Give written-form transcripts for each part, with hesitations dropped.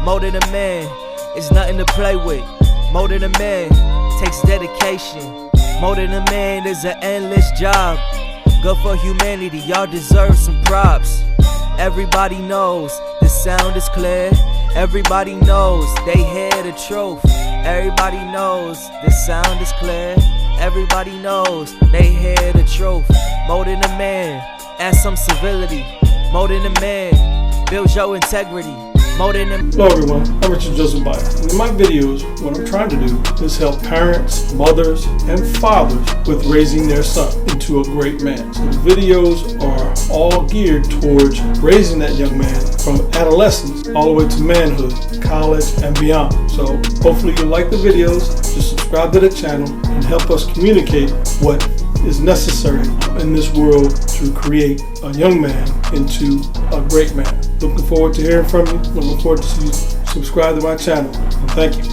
More than a man, it's nothing to play with. More than a man, takes dedication. More than a man is an endless job. Good for humanity, y'all deserve some props. Everybody knows the sound is clear. Everybody knows they hear the truth. Everybody knows the sound is clear. Everybody knows they hear the truth. More than a man, add some civility. More than a man, build your integrity. More than a... Hello everyone, I'm Richard Joseph Byers, and in my videos, what I'm trying to do is help parents, mothers, and fathers with raising their son into a great man. So the videos are all geared towards raising that young man from adolescence all the way to manhood, college, and beyond. So hopefully you'll like the videos, just subscribe to the channel, and help us communicate what is necessary in this world to create a young man into a great man. Looking forward to hearing from you. Looking forward to see you subscribe to my channel. And thank you.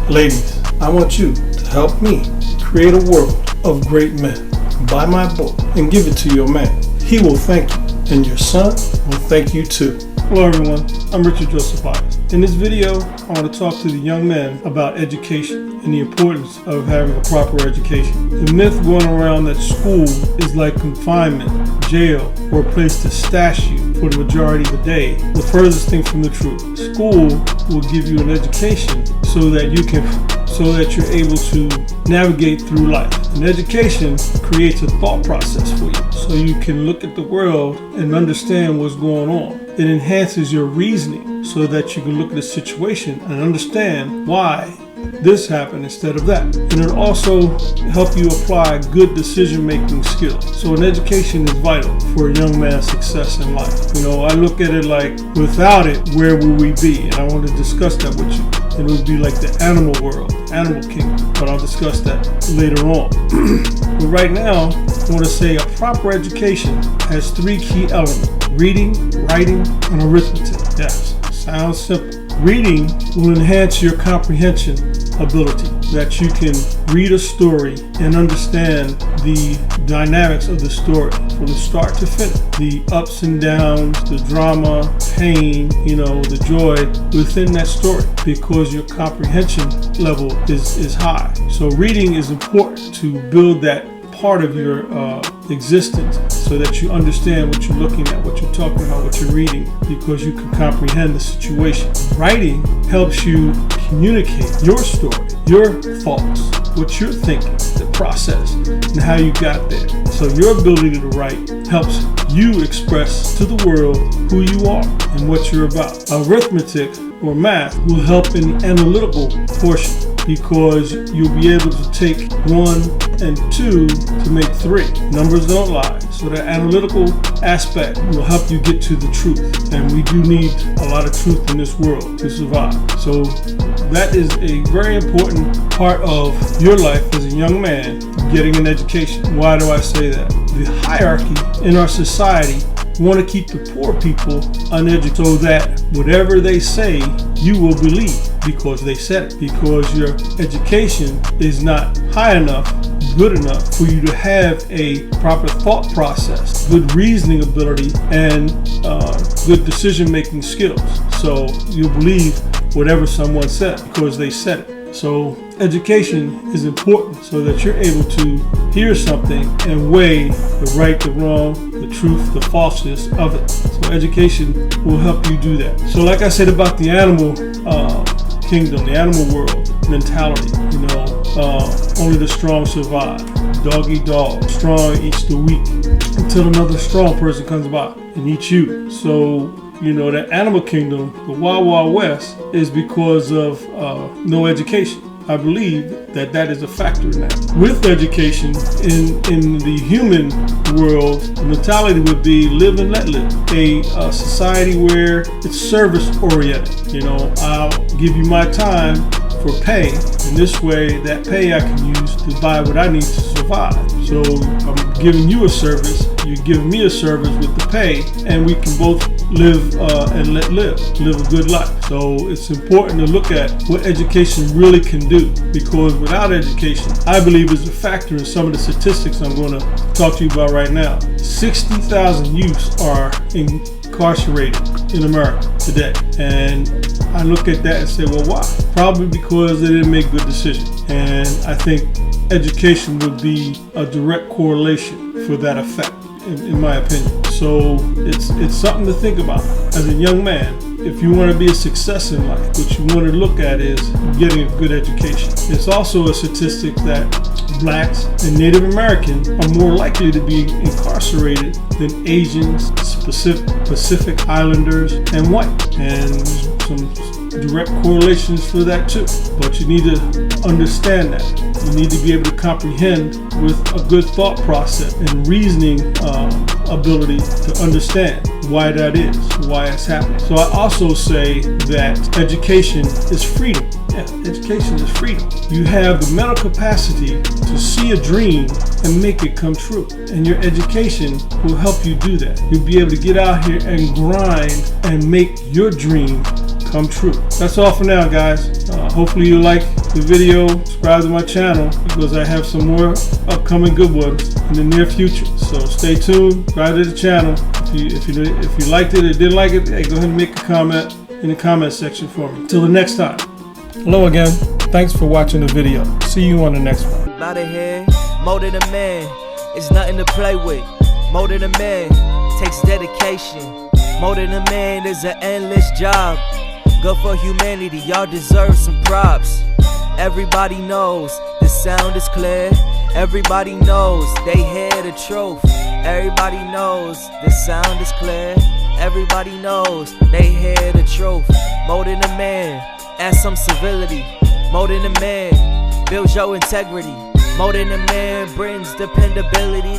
Ladies, I want you to help me create a world of great men. Buy my book and give it to your man. He will thank you, and your son will thank you too. Hello everyone, I'm Richard Joseph Byers. In this video, I want to talk to the young men about education and the importance of having a proper education. The myth going around that school is like confinement, jail, or a place to stash you for the majority of the day, the furthest thing from the truth. School will give you an education so that you're able to navigate through life. And education creates a thought process for you so you can look at the world and understand what's going on. It enhances your reasoning so that you can look at a situation and understand why this happened instead of that. And it'll also help you apply good decision-making skills. So an education is vital for a young man's success in life. You know, I look at it like, without it, where would we be? And I want to discuss that with you. It would be like the animal world, animal kingdom, but I'll discuss that later on. But right now, I want to say a proper education has three key elements: reading, writing, and arithmetic. Yes, sounds simple. Reading will enhance your comprehension ability, that you can read a story and understand the dynamics of the story from the start to finish, the ups and downs, the drama, pain, the joy within that story, because your comprehension level is high. So reading is important to build that part of your existence so that you understand what you're looking at, what you're talking about, what you're reading, because you can comprehend the situation. Writing helps you communicate your story, your thoughts, what you're thinking, the process, and how you got there. So your ability to write helps you express to the world who you are and what you're about. Arithmetic or math will help in the analytical portion, because you'll be able to take 1 and 2 to make 3. Numbers don't lie. So the analytical aspect will help you get to the truth. And we do need a lot of truth in this world to survive. So that is a very important part of your life as a young man, getting an education. Why do I say that? The hierarchy in our society want to keep the poor people uneducated so that whatever they say you will believe because they said it, because your education is not high enough, good enough for you to have a proper thought process, good reasoning ability, and good decision-making skills. So you'll believe whatever someone said because they said it. So education is important so that you're able to hear something and weigh the right, the wrong, the truth, the falseness of it. So education will help you do that. So like I said about the animal kingdom, the animal world mentality, only the strong survive. Dog eat dog. Strong eats the weak until another strong person comes by and eats you. So that animal kingdom, the Wild Wild West, is because of no education. I believe that is a factor in that. With education, in the human world, the mentality would be live and let live. A society where it's service oriented. I'll give you my time for pay, and this way that pay I can use to buy what I need to survive. So I'm giving you a service, you're giving me a service with the pay, and we can both live and let live a good life. So it's important to look at what education really can do, because without education, I believe is a factor in some of the statistics I'm going to talk to you about right now. 60,000 youths are incarcerated in America today, and I look at that and say, well, why? Probably because they didn't make good decisions. And I think education would be a direct correlation for that effect, in my opinion. So it's something to think about as a young man. If you want to be a success in life, what you want to look at is getting a good education. It's also a statistic that blacks and Native Americans are more likely to be incarcerated than Asians, Pacific Islanders, and white. And some direct correlations for that too. But you need to understand that. You need to be able to comprehend with a good thought process and reasoning ability to understand why that is, why it's happening. So I also say that education is freedom. Yeah, education is freedom. You have the mental capacity to see a dream and make it come true. And your education will help you do that. You'll be able to get out here and grind and make your dream come true. That's all for now, guys. Hopefully you like the video. Subscribe to my channel because I have some more upcoming good ones in the near future. So stay tuned. Subscribe to the channel. If you liked it or didn't like it, hey, go ahead and make a comment in the comment section for me. Till the next time. Hello again. Thanks for watching the video. See you on the next one. About it here, more than a man, it's nothing to play with. More than a man takes dedication. More than a man is an endless job. Good for humanity, y'all deserve some props. Everybody knows the sound is clear. Everybody knows they hear the truth. Everybody knows the sound is clear. Everybody knows they hear the truth. More than a man, add some civility. More than a man, builds your integrity. More than a man brings dependability.